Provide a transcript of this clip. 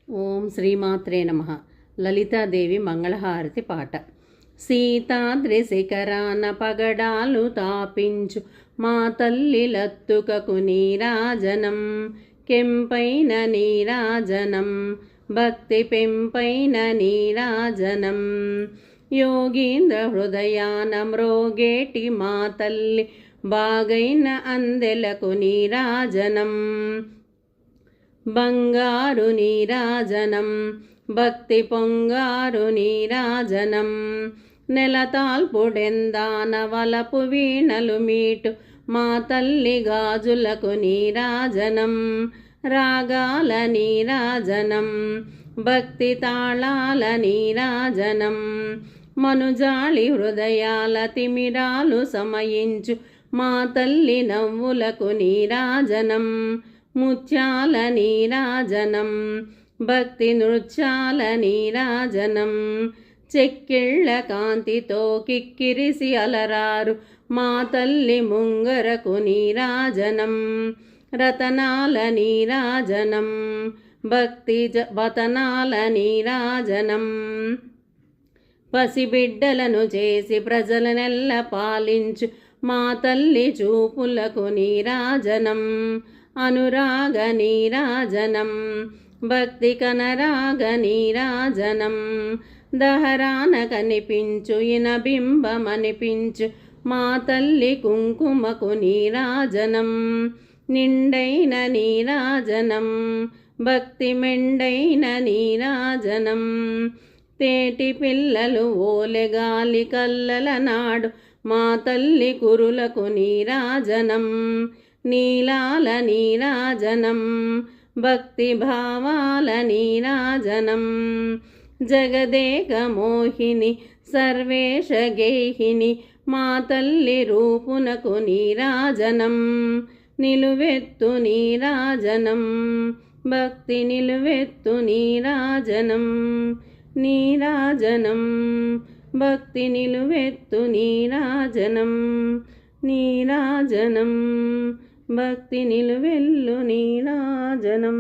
ఓం శ్రీమాత్రే నమః. లలితాదేవి మంగళహారతి పాట. సీతాద్రి శిఖరాన పగడాలు తాపించు మా తల్లి లత్తుకకు నీరాజనం, కెంపైన నీరాజనం, భక్తి పెంపైన నీరాజనం. యోగీంద్ర హృదయాన మ్రోగేటి మా తల్లి బాగైన అందెలకు నీరాజనం, బంగారు నీరాజనం, భక్తి పొంగారు నీరాజనం. నెలతాల్పుడెందాన వలపు వీణలు మీటు మా తల్లి గాజులకు నీరాజనం, రాగాల నీరాజనం, భక్తి తాళాల నీరాజనం. మనుజాళి హృదయాల తిమిరాలు సమయించు మా తల్లి నవ్వులకు నీరాజనం, ముత్యాల నీరాజనం, భక్తి నృత్యాల నీరాజనం. చెక్కిళ్ళ కాంతితో కిక్కిరిసి అలరారు మా తల్లి ముంగరకు నీరాజనం, రతనాల నీరాజనం, భక్తి వతనాల నీరాజనం. పసిబిడ్డలను చేసి ప్రజలనెల్ల పాలించు మా తల్లి చూపులకు నీరాజనం, అనురాగ నీరాజనం, భక్తి కనరాగ నీరాజనం. దహరాన కనిపించు ఇనబింబమనిపించు మా తల్లి కుంకుమకు నీరాజనం, నిండైన నీరాజనం, భక్తి మెండైన నీరాజనం. తేటి పిల్లలు ఓలెగాలి కల్లల నాడు మా తల్లి కురులకు నీరాజనం, నీలాల నీరాజనం, భక్తి భావాల నీరాజనం. జగదేక మోహిని సర్వేశ గేహిని మా తల్లి రూపునకు నీరాజనం, నిలువెత్తు నీరాజనం, భక్తి నిలువెత్తు నీరాజనం, నీరాజనం, భక్తి నిలువెత్తు నీరాజనం, నీరాజనం, భక్తి నిలువెల్లు నీరాజనం.